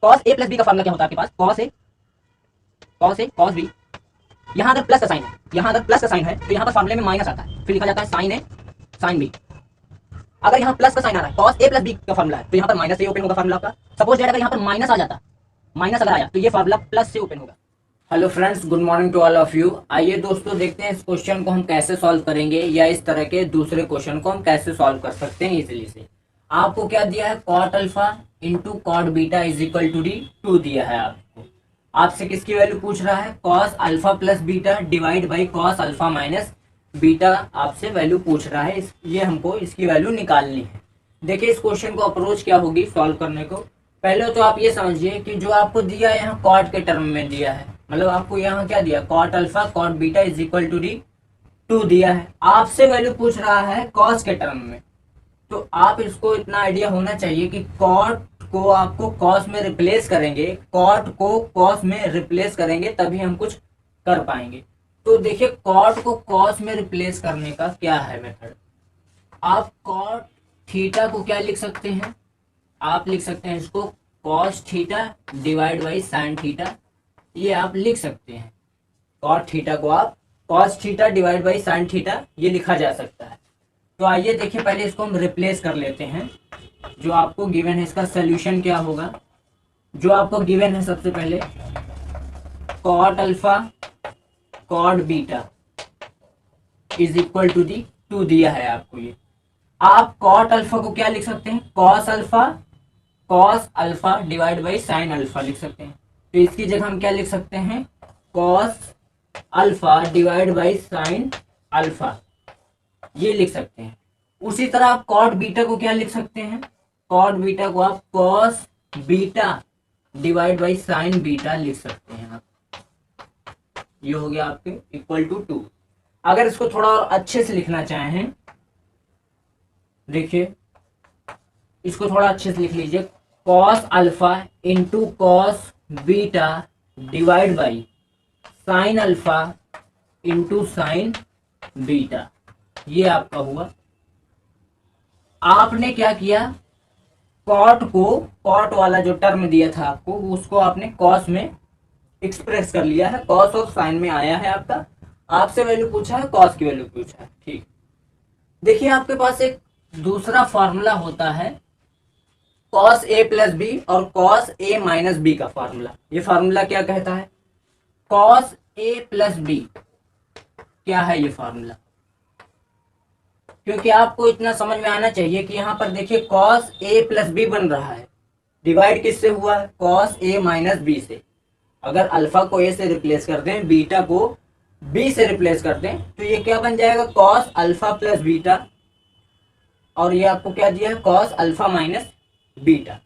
Cos A plus B का formula क्या होता है आपके पास, कॉस ए कॉस बी। यहाँ अगर प्लस का साइन है, यहाँ अगर प्लस का साइन है तो यहाँ पर फॉर्मूले में माइनस आता है, फिर लिखा जाता है साइन ए साइन बी। अगर यहाँ प्लस का साइन आ रहा है, कॉस ए प्लस बी का फॉर्मूला है, तो यहाँ पर माइनस से ओपन होगा फॉर्मूला आपका। सपोज दैट अगर यहाँ पर माइनस आ जाता, माइनस अगर आया तो ये फॉर्मूला प्लस से ओपन होगा। Hello friends, good morning to all of you. आइए दोस्तों देखते हैं इस क्वेश्चन को हम कैसे सॉल्व करेंगे, या इस तरह के दूसरे क्वेश्चन को हम कैसे सॉल्व कर सकते हैं इजीली से। आपको क्या दिया है, cot alpha into cot beta is equal to D 2 दिया है आपको। आपसे किसकी वैल्यू पूछ रहा है, cos alpha plus beta divide by cos alpha minus beta आपसे वैल्यू पूछ रहा है। ये हमको इसकी वैल्यू निकालनी है। देखिए इस क्वेश्चन को अप्रोच क्या होगी सॉल्व करने को। पहले तो आप ये समझिए कि जो आपको दिया है यहाँ कॉट के टर्म में दिया है, मतलब आपको यहाँ क्या दिया, cot alpha cot beta is equal to D 2 दिया है। आपसे वैल्यू पूछ रहा है कॉस के टर्म में, तो आप इसको इतना आइडिया होना चाहिए कि कॉट को आपको कॉस में रिप्लेस करेंगे, कॉट को कॉस में रिप्लेस करेंगे तभी हम कुछ कर पाएंगे। तो देखिए कॉट को कॉस में रिप्लेस करने का क्या है मेथड। आप कॉट थीटा को क्या लिख सकते हैं, आप लिख सकते हैं इसको cos theta divide by sine theta, ये आप लिख सकते हैं। कॉट थीटा को आप cos theta divide by sine theta ये लिखा जा सकता है। तो आइए देखिए पहले इसको हम रिप्लेस कर लेते हैं। जो आपको गिवन है इसका सोल्यूशन क्या होगा, जो आपको गिवन है सबसे पहले cot alpha cot beta is equal to D 2 दिया है आपको। ये आप कॉट अल्फा को क्या लिख सकते हैं, cos alpha divide by sine alpha लिख सकते हैं। तो इसकी जगह हम क्या लिख सकते हैं, cos alpha divide by sine alpha ये लिख सकते हैं। उसी तरह आप कॉट बीटा को क्या लिख सकते हैं, कॉट बीटा को आप cos beta divide by sign beta लिख सकते हैं आप। ये हो गया आपके इक्वल टू 2। अगर इसको थोड़ा और अच्छे से लिखना चाहें, देखिए इसको थोड़ा अच्छे से लिख लीजिए, cos alpha into cos beta divide by sine alpha into sine beta, ये आपका हुआ। आपने क्या किया, कॉट को कॉट वाला जो टर्म दिया था आपको उसको आपने कॉस में एक्सप्रेस कर लिया है, कॉस और साइन में आया है आपका। आपसे वैल्यू पूछा है, कॉस की वैल्यू पूछा है, ठीक। देखिए आपके पास एक दूसरा फॉर्मूला होता है कॉस ए प्लस बी और कॉस ए माइनस बी का फॉर्मूला। ये फॉर्मूला क्या कहता है, कॉस ए प्लस बी क्या है ये फॉर्मूला। क्योंकि आपको इतना समझ में आना चाहिए कि यहाँ पर देखिए कॉस ए प्लस बी बन रहा है, डिवाइड किससे हुआ है, कॉस ए माइनस बी से। अगर अल्फा को ए से रिप्लेस कर दें, बीटा को बी से रिप्लेस कर दें, तो ये क्या बन जाएगा, कॉस अल्फा प्लस बीटा। और ये आपको क्या दिया है, cos alpha minus beta.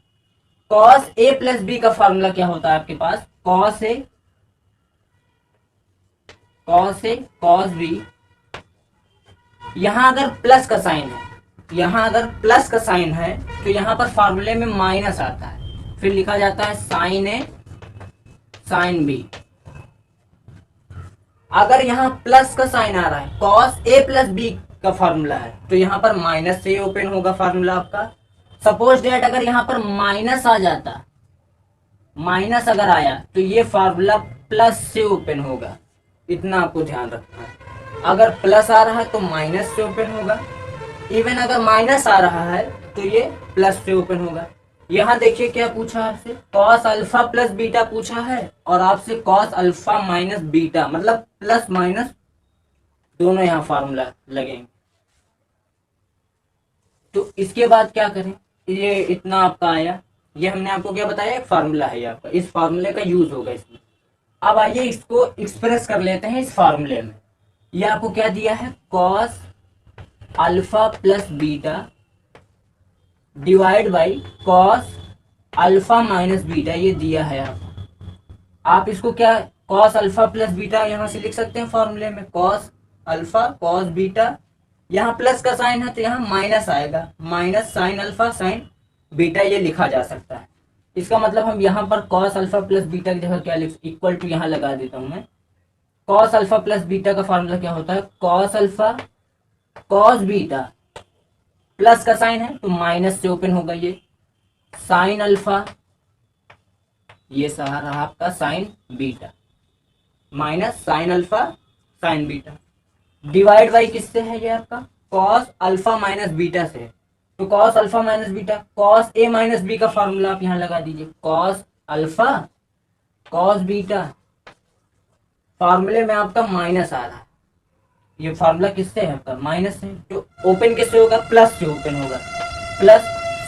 Cos A plus B का फॉर्मूला क्या होता है आपके पास, कॉस ए कॉस बी। यहां अगर प्लस का साइन है, यहां अगर प्लस का साइन है तो यहां पर फॉर्मूले में माइनस आता है, फिर लिखा जाता है साइन ए साइन बी। अगर यहां प्लस का साइन आ रहा है, कॉस ए प्लस बी का फॉर्मूला है, तो यहां पर माइनस से ओपन होगा फॉर्मूला आपका। सपोज दैट अगर यहां पर माइनस आ जाता, माइनस अगर आया तो ये फॉर्मूला प्लस से ओपन होगा, इतना आपको ध्यान रखना है। अगर प्लस आ रहा है तो माइनस से ओपन होगा, इवन अगर माइनस आ रहा है तो ये प्लस से ओपन होगा। यहाँ देखिए क्या पूछा आपसे, कॉस अल्फा प्लस बीटा पूछा है और आपसे कॉस अल्फा माइनस बीटा, मतलब प्लस माइनस दोनों यहाँ फार्मूला लगेंगे। तो इसके बाद क्या करें, ये इतना आपका आया, ये हमने आपको क्या बताया, एक फार्मूला है आपका, इस फार्मूले का यूज होगा इसमें। अब आइए इसको एक्सप्रेस कर लेते हैं इस फार्मूले में। ये आपको क्या दिया है, cos alpha plus beta divide by cos alpha minus beta, ये दिया है आपको। आप इसको क्या, कॉस अल्फा प्लस बीटा यहां से लिख सकते हैं फॉर्मूले में, कॉस अल्फा कॉस बीटा। यहाँ प्लस का साइन है तो यहाँ माइनस आएगा, minus sine alpha sine beta, ये लिखा जा सकता है। इसका मतलब हम यहाँ पर कॉस अल्फा प्लस बीटा की जगह क्या लिख, इक्वल टू यहाँ लगा देता हूं मैं। कॉस अल्फा प्लस बीटा का फॉर्मूला क्या होता है, cos alpha cos beta, plus का साइन है तो माइनस से ओपन होगा ये, साइन अल्फा ये रहा आपका sine beta minus sine alpha sine beta divide by किससे है ये आपका कॉस अल्फा माइनस बीटा से। तो cos alpha minus beta cos A minus B का फॉर्मूला आप यहाँ लगा दीजिए कॉस अल्फा कॉस बीटा फॉर्मूले में आपका माइनस आ रहा है। ये फॉर्मूला किससे है आपका माइनस से। तो ओपन किससे होगा प्लस से ओपन होगा प्लस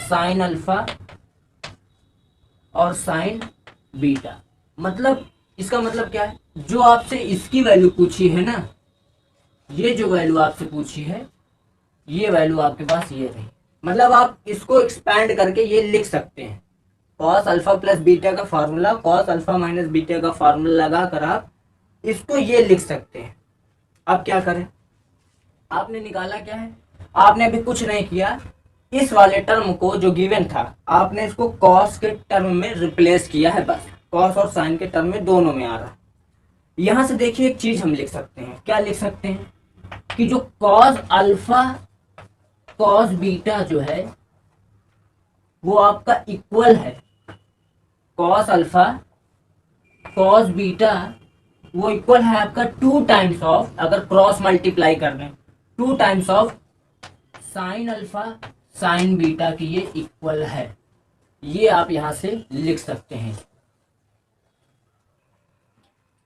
साइन अल्फा और साइन बीटा। मतलब इसका मतलब क्या है जो आपसे इसकी वैल्यू पूछी है ना ये जो वैल्यू आपसे पूछी है ये वैल्यू आपके पास ये रही। मतलब आप इसको एक्सपैंड करके ये लिख सकते हैं कॉस अल्फा प्लस बीटा का formula cos alpha minus beta का फॉर्मूला लगाकर आप इसको ये लिख सकते हैं। अब क्या करें आपने निकाला क्या है आपने अभी कुछ नहीं किया इस वाले टर्म को जो गिवन था आपने इसको कॉस के टर्म में रिप्लेस किया है बस कॉस और साइन के टर्म में दोनों में आ रहा है। यहां से देखिए एक चीज हम लिख सकते हैं क्या लिख सकते हैं कि जो कॉस अल्फा कॉस बीटा जो है वो आपका इक्वल है कॉस अल्फा कॉस बीटा वो इक्वल है आपका 2 टाइम्स ऑफ अगर क्रॉस मल्टीप्लाई कर रहे हैं 2 times of sine alpha sine beta की ये इक्वल है। ये आप यहां से लिख सकते हैं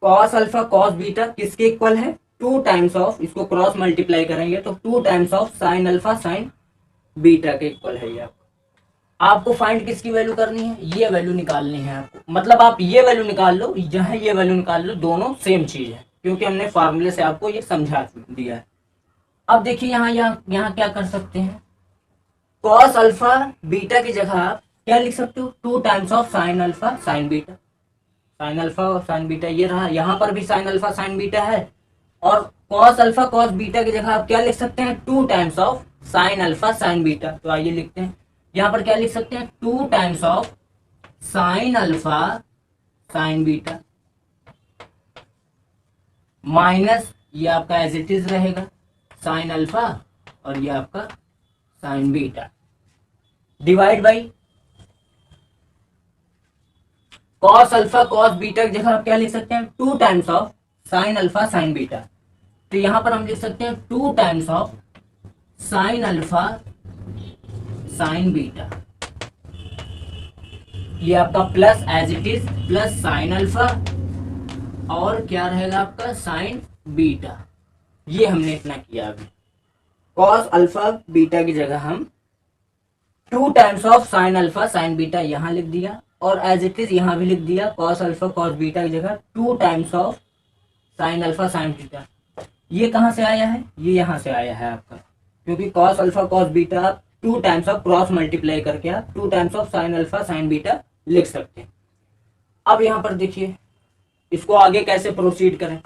कॉस अल्फा कॉस बीटा किसके इक्वल है 2 टाइम्स ऑफ इसको क्रॉस मल्टीप्लाई करेंगे तो 2 times of sine alpha sine beta के इक्वल है ये आपको फाइंड किसकी वैल्यू करनी है ये वैल्यू निकालनी है आपको। मतलब आप ये वैल्यू निकाल लो जहां ये वैल्यू निकाल लो दोनों सेम चीज है क्योंकि हमने फार्मूले से आपको ये समझा दिया है। अब देखिए यहाँ क्या कर सकते हैं कॉस अल्फा बीटा की जगह आप क्या लिख सकते हो 2 times of sine alpha sine beta sine alpha और साइन बीटा ये रहा यहाँ पर भी साइन अल्फा साइन बीटा है और कॉस अल्फा कॉस बीटा की जगह आप क्या लिख सकते हैं 2 times of sine alpha sine beta. तो आइए लिखते हैं यहाँ पर क्या लिख सकते हैं 2 times of sine alpha sine beta minus ये आपका एज इट इज रहेगा साइन अल्फा और ये आपका sine beta divide by cos alpha cos beta की जगह आप क्या लिख सकते हैं 2 times of sine alpha sine beta. तो यहां पर हम लिख सकते हैं 2 times of sine alpha sine beta ये आपका plus as it is plus sine alpha और क्या रहेगा आपका साइन बीटा। ये हमने इतना किया अभी कॉस अल्फा बीटा की जगह हम 2 times of sine alpha sine beta यहां लिख दिया और एज इट इज यहां भी लिख दिया कॉस अल्फा कॉस बीटा की जगह 2 times of sine alpha sine beta. ये कहां से आया है ये यहां से आया है आपका क्योंकि कॉस अल्फा कॉस बीटा आप 2 टाइम्स ऑफ क्रॉस मल्टीप्लाई करके आप 2 times of sine alpha sine beta लिख सकते हैं। अब यहाँ पर देखिए इसको आगे कैसे प्रोसीड करें।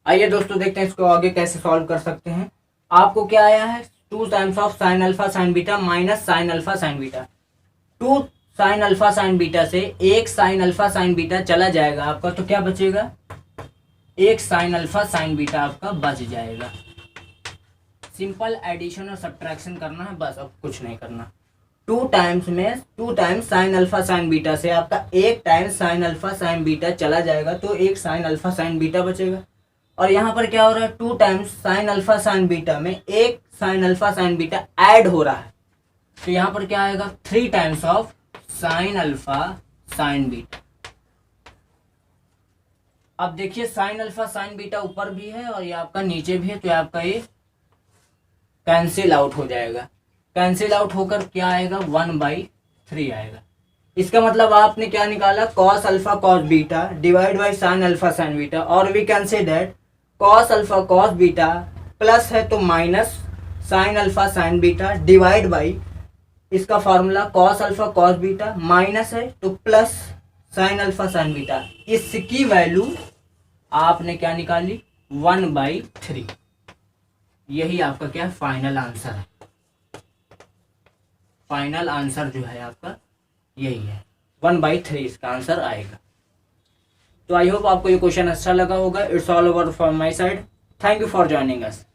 आइए दोस्तों देखते हैं इसको आगे कैसे सॉल्व कर सकते हैं। आपको क्या आया है 2 times of sine alpha sine beta minus sine alpha sine beta. 2 sign alpha sine beta से 1 साइन अल्फा साइन बीटा चला जाएगा आपका तो क्या बचेगा 1 साइन अल्फा साइन बीटा आपका बच जाएगा। सिंपल एडिशन और सब्ट्रैक्शन करना है बस अब कुछ नहीं करना। 2 times sign alpha sine beta से आपका 1 time sign alpha sine beta चला जाएगा तो 1 साइन अल्फा साइन बीटा बचेगा। और यहाँ पर क्या हो रहा है 2 times sign alpha sine beta में 1 sign alpha sine beta add हो रहा है तो यहाँ पर क्या आएगा 3 times of sine alpha sine beta. अब देखिए साइन अल्फा साइन बीटा ऊपर भी है और ये आपका नीचे भी है तो आपका ये कैंसिल आउट हो जाएगा। कैंसिल आउट होकर क्या आएगा 1/3 आएगा। इसका मतलब आपने क्या निकाला cos alpha cos beta divide by sine alpha sine beta और we can say that cos alpha cos beta plus है तो minus sine alpha sine beta divide by इसका formula cos alpha cos beta minus है तो plus sine alpha sine beta. इसकी value आपने क्या निकाली 1/3। यही आपका क्या फाइनल आंसर है। फाइनल आंसर जो है आपका यही है 1/3 इसका आंसर आएगा। तो आई होप आपको ये क्वेश्चन अच्छा लगा होगा। It's all over from my side. Thank you for joining us.